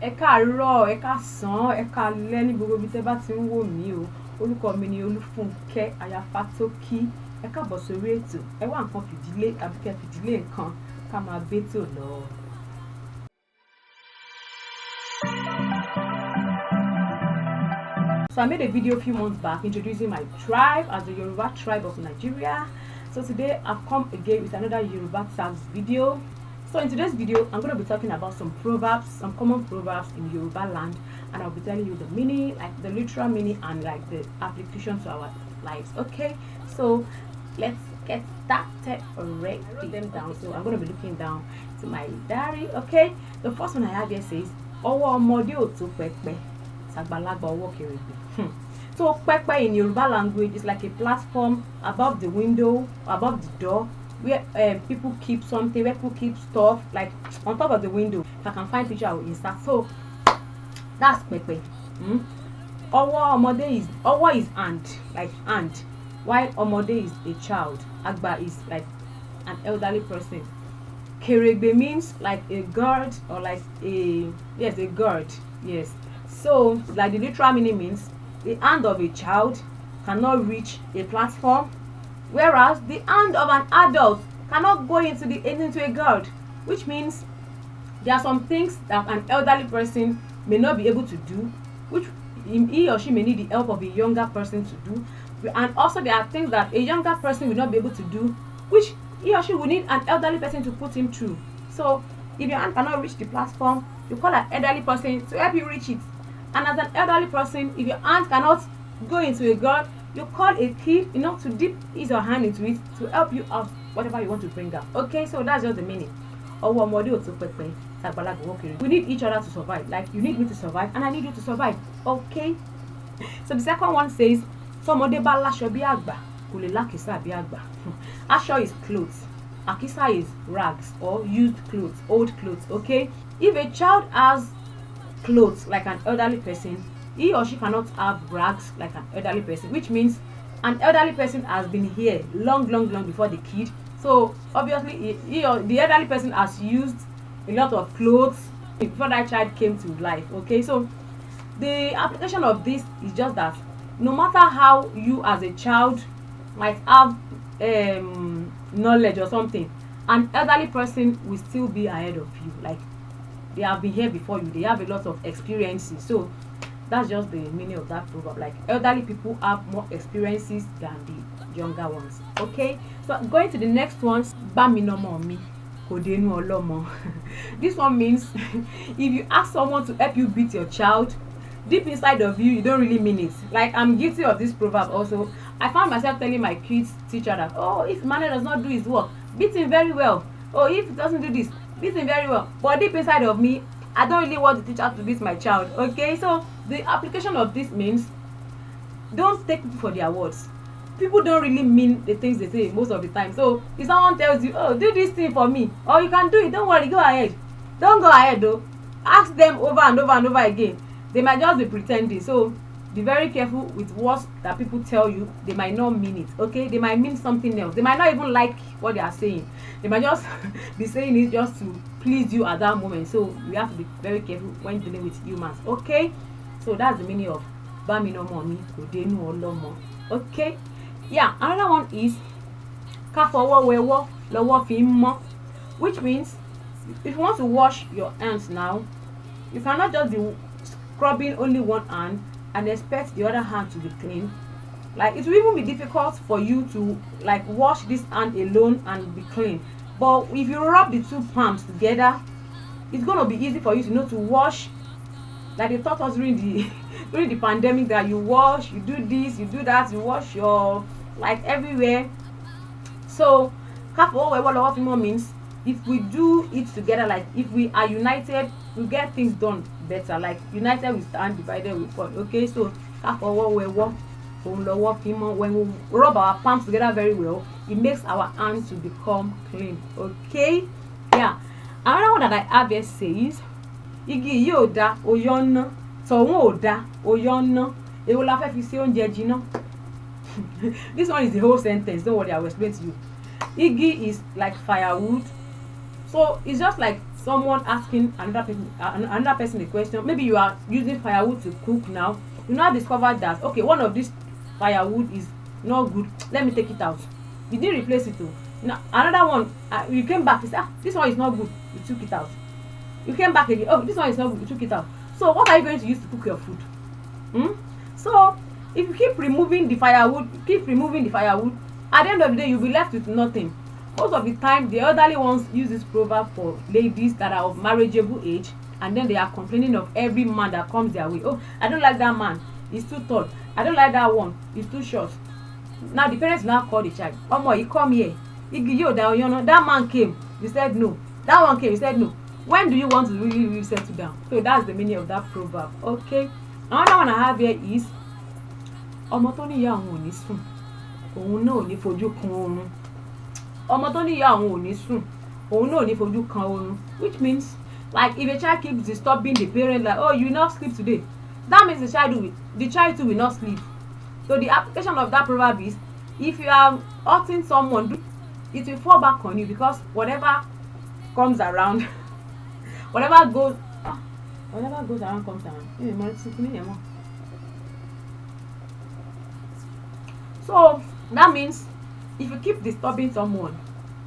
Ẹ káàárọ̀, ẹ káàsán, ẹ káalẹ́ ní gbogbo ibi tẹ́ bá ti ń wò mí o. Orúkọ mi ni Olúfúnkẹ́ Ayafatókí. Ẹ káàbọ̀ sórí ètò. Ẹ wá nǹkan fìdílé àbí kẹ́ fìdílé nǹkan ká máa bẹ́tò lọ. So I made a video a few months back introducing my tribe as the Yoruba tribe of Nigeria. So today I've come again with another Yoruba tags video. So in today's video, I'm going to be talking about some proverbs, some common proverbs in Yoruba land, and I'll be telling you the meaning, like the literal meaning and like the application to our lives. Okay, so let's get started already. Write them down. So I'm going to be looking down to my diary. Okay, the first one I have here says, "Ọwọ́ ọmọdé ò tó pẹpẹ, t'àgbàlagbà ọwọ́ kèrègbè." So pepe in Yoruba language is like a platform above the window, above the door, where people keep something, where people keep stuff, like on top of the window. If I can find picture, I will insert. So that's pepe. Ọwọ́ is hand, like hand, while ọmọdé is a child. Agba is like an elderly person. Keregbe means like a guard or like a guard. Yes. So like the literal meaning means the hand of a child cannot reach a platform, whereas the hand of an adult cannot go into a guard, which means there are some things that an elderly person may not be able to do, which he or she may need the help of a younger person to do, and also there are things that a younger person will not be able to do, which he or she will need an elderly person to put him through. So if your hand cannot reach the platform, you call an elderly person to help you reach it. And as an elderly person, if your hand cannot go into a guard, you call a kid, to dip his or hand into it to help you out, whatever you want to bring up. Okay, so that's just the meaning. We need each other to survive. Like you need me to survive, and I need you to survive. Okay. So the second one says, "Tọmọdé bá láṣọ bí àgbà, kò lè lákìsà bí àgbà." Aṣọ is clothes. Akisa is rags or used clothes, old clothes. Okay. If a child has clothes like an elderly person, he or she cannot have rags like an elderly person, which means an elderly person has been here long before the kid. So obviously he or the elderly person has used a lot of clothes before that child came to life. Okay, so the application of this is just that no matter how you as a child might have knowledge or something, an elderly person will still be ahead of you. Like they have been here before you, they have a lot of experiences. So that's just the meaning of that proverb. Like elderly people have more experiences than the younger ones. Okay, so going to the next one. Baminomo kodenu olomo. This one means if you ask someone to help you beat your child, deep inside of you don't really mean it. Like I'm guilty of this proverb also. I found myself telling my kids teacher that, oh, if Manuel does not do his work, beat him very well. Oh, if he doesn't do this, beat him very well. But deep inside of me, I don't really want the teacher to beat my child. Okay, so the application of this means don't take people for their words. People don't really mean the things they say most of the time. So if someone tells you, oh, do this thing for me, or you can do it, don't worry, go ahead. Don't go ahead though. Ask them over and over again. They might just be pretending. So be very careful with words that people tell you. They might not mean it. Okay, they might mean something else. They might not even like what they are saying. They might just be saying it just to please you at that moment. So we have to be very careful when dealing with humans. Okay, so that's the meaning of Baminomo mi kodenu olomo. Okay, yeah, another one is Kafowo wewo lowo fi mo, which means if you want to wash your hands now, you cannot just be scrubbing only one hand and expect the other hand to be clean. Like it will even be difficult for you to like wash this hand alone and be clean. But if you rub the two palms together, it's gonna be easy for you to wash. Like they taught us during the during the pandemic that you wash, you do this, you do that, you wash your like everywhere. So means if we do it together, like if we are united, we get things done better. Like united we stand, divided we fall. Okay, so when we rub our palms together very well, it makes our hands to become clean. Okay, yeah. Another one that I have here says, igi yóò da oyonna, tọ̀hún ò da oyonna, èwo la fẹ́ fi sí oúnjẹ jiná. This one is the whole sentence. Don't worry, I will explain to you. Igi is like firewood, so it's just like someone asking another person a question. Maybe you are using firewood to cook now. You now discover that okay, one of this firewood is not good. Let me take it out. You didn't replace it too. Now another one, you came back. You said, this one is not good. You took it out. You came back again. Oh, this one is not good. You took it out. So what are you going to use to cook your food? So if you keep removing the firewood, at the end of the day you'll be left with nothing. Most of the time the elderly ones use this proverb for ladies that are of marriageable age, and then they are complaining of every man that comes their way. Oh, I don't like that man, he's too tall. I don't like that one, he's too short. Now the parents now call the child. Omo, he come here. That man came, you said no. That one came, you said no. When do you want to really settle down? So that's the meaning of that proverb. Okay. Another one I have here is ọmọ tó ní ìyá òun ò ní sùn, òun náà ò ní fojú kan oorun. Ọmọ tó ní ìyá òun ò ní sùn, òun náà ò ní fojú kan oorun. Which means, like, if a child keeps disturbing the parent, like, oh, you not sleep today, that means the child too will not sleep. So the application of that proverb is, if you are hurting someone, it will fall back on you, because whatever comes around, whatever goes around comes around. So that means if you keep disturbing someone,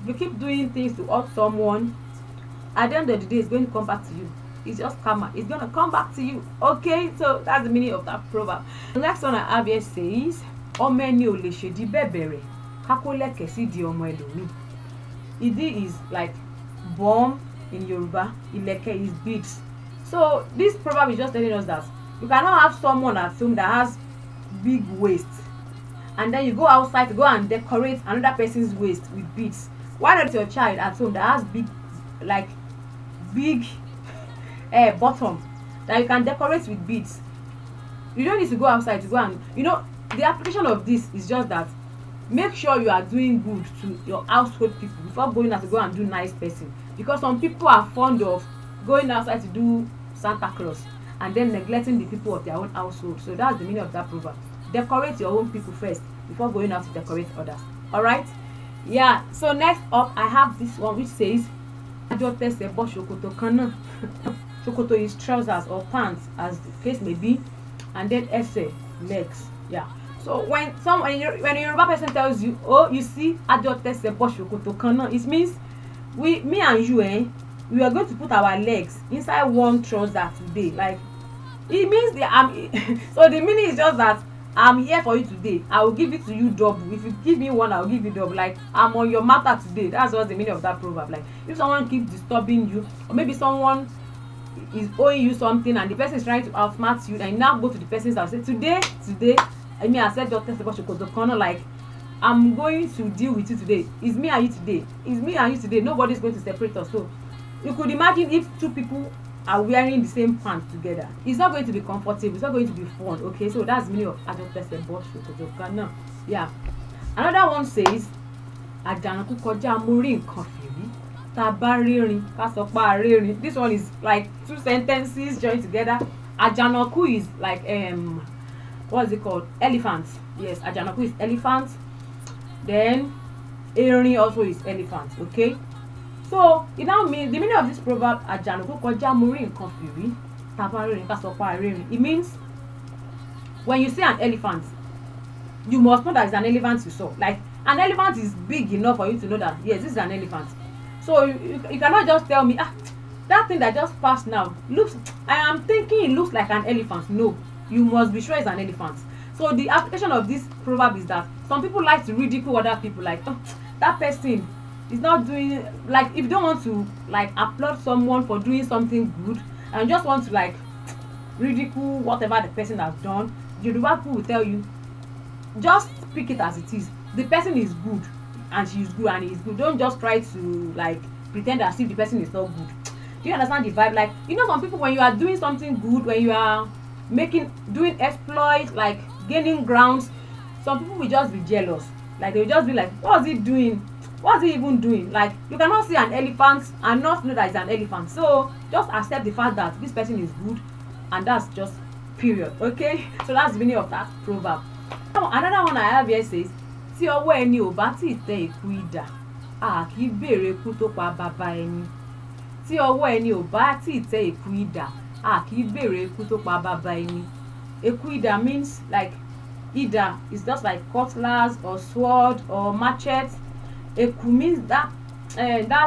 if you keep doing things to hurt someone, at the end of the day it's going to come back to you. It's just karma. It's going to come back to you. Okay, so that's the meaning of that proverb. The next one I have here says, ọmọ ẹni ò lè ṣèdí bẹ̀bẹ̀rẹ̀ kákó lẹ̀kẹ̀ sí di ọmọ ẹlòmíì. Ìdí is like bomb in Yoruba, ìlẹ̀kẹ̀ is beads. So this proverb is just telling us that you cannot have someone at home that has big waist, and then you go outside to go and decorate another person's waist with beads. Why not your child at home that has big bottom that you can decorate with beads? You don't need to go outside to go and, the application of this is just that make sure you are doing good to your household people before going out to go and do nice person, because some people are fond of going outside to do Santa Claus and then neglecting the people of their own household. So that's the meaning of that proverb. Decorate your own people first before going out to decorate others. All right, yeah. So next up I have this one which says Shokoto is trousers or pants as the case may be, and then ese legs. Yeah. So when a Yoruba person tells you, oh, you see it means me and you, we are going to put our legs inside one trouser today. Like, it means so the meaning is just that I'm here for you today. I will give it to you double. If you give me one, I will give you double. Like, I'm on your matter today. That's what's the meaning of that proverb. Like, if someone keeps disturbing you, or maybe someone is owing you something and the person is trying to outsmart you, and you now go to the person's house and say, today, I said your test about the corner, like, I'm going to deal with you today. It's me and you today. It's me and you today. Nobody's going to separate us. So you could imagine if two people are wearing the same pants together, it's not going to be comfortable, it's not going to be fun. Okay, so that's the meaning of yeah. Another one says àjànàkú kọjá mo rí nǹkan fìrí tá bá rírin ká sọ pé a rírin. This one is like two sentences joined together. Àjànàkú is like what is it called? Elephant. Yes, àjànàkú is elephant. Then erin also is elephant. Okay, so it now means the meaning of this proverb àjànàkú kọjá mo rí nǹkan fìrí tá bá rírin ká sọ pé a rírin. It means when you see an elephant, you must know that it's an elephant you saw. Like, an elephant is big enough for you to know that yes, this is an elephant. So you cannot just tell me that thing that just passed now looks, I am thinking it looks like an elephant. No, you must be sure it's an elephant. So the application of this proverb is that some people like to ridicule other people, like, oh, that person is not doing, like, if you don't want to like applaud someone for doing something good and just want to like ridicule whatever the person has done, the Yoruba people will tell you, just speak it as it is. The person is good and she is good and he is good. Don't just try to like pretend as if the person is not good. Do you understand the vibe? Like, some people, when you are doing something good, when you are doing exploits, like gaining grounds, some people will just be jealous. Like, they will just be like, what's he doing? What's he even doing? Like, you cannot see an elephant and not know that it's an elephant. So just accept the fact that this person is good, and that's just period. Okay, so that's the meaning of that proverb. Now another one I have here says, tí ọwọ́ ẹni ò bá tí tẹ ìkú idà, a kì í béèrè ikú tó pa bàbá ẹni. tí ọwọ́ ẹni ò bá tí tẹ èkú idà a kì í béèrè ikú tó pa bàbá ẹni. Èkú idà means like idà is just like cutlass or sword or machete. Èkú means that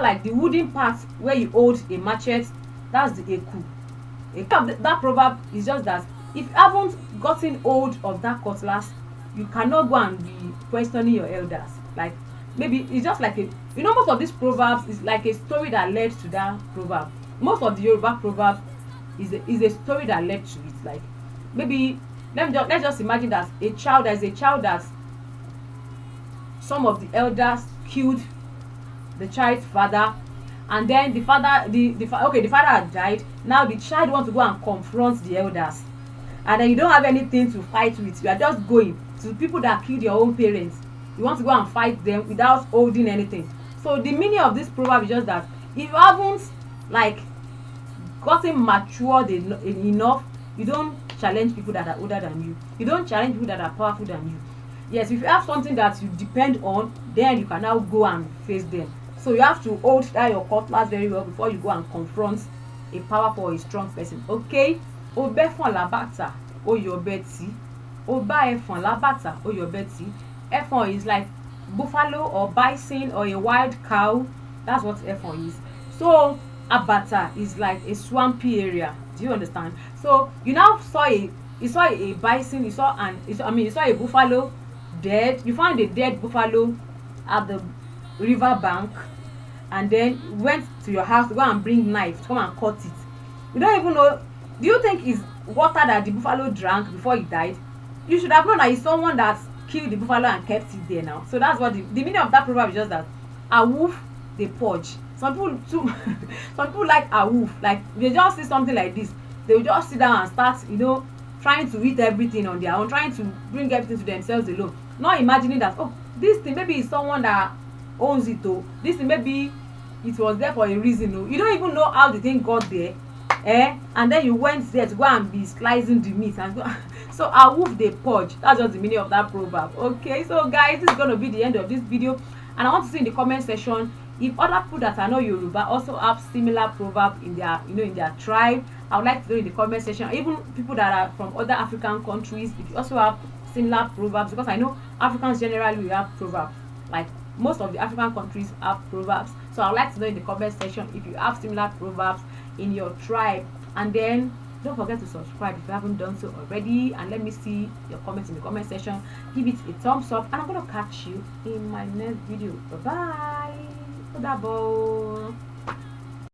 like the wooden part where you hold a machete, that's the èkú. That proverb is just that if you haven't gotten hold of that cutlass, you cannot go and be questioning your elders. Like maybe it's just like most of these proverbs is like a story that led to that proverb. Most of the Yoruba proverbs is a story that led to it. Like maybe let's just imagine that there's a child that some of the elders killed the child's father, and then the father had died. Now the child wants to go and confront the elders, and then you don't have anything to fight with. You are just going to people that killed your own parents. You want to go and fight them without holding anything. So the meaning of this proverb is just that if you haven't like gotten matured enough, you don't challenge people that are older than you. You don't challenge people that are powerful than you. Yes, if you have something that you depend on, then you can now go and face them. So you have to hold that your cutlass very well before you go and confront a powerful or a strong person. Okay? Obe fon labata oyo beti. Oba efon labata oyo beti. Efon is like buffalo or bison or a wild cow. That's what efon is. So abata is like a swampy area. Do you understand? So you now saw a bison, you saw a buffalo dead. You found a dead buffalo at the river bank, and then went to your house to go and bring knife to come and cut it. You don't even know. Do you think it's water that the buffalo drank before he died? You should have known that it's someone that killed the buffalo and kept it there now. So that's what the meaning of that proverb is just that a wolf they purge. Some people too some people like a wolf, like they just see something like this, they will just sit down and start trying to eat everything on their own, trying to bring everything to themselves alone, not imagining that this thing maybe is someone that owns it. This thing maybe it was there for a reason. You don't even know how the thing got there, and then you went there to go and be slicing the meat and go. So a wolf they purge. That's just the meaning of that proverb. Okay, so guys, this is going to be the end of this video, and I want to see in the comment section if other people that are not Yoruba also have similar proverb in their in their tribe. I would like to know in the comment section. Even people that are from other African countries, if you also have similar proverbs, because I know Africans generally we have proverbs. Like most of the African countries have proverbs. So I would like to know in the comment section if you have similar proverbs in your tribe. And then don't forget to subscribe if you haven't done so already, and let me see your comments in the comment section. Give it a thumbs up, and I'm going to catch you in my next video. Bye bye.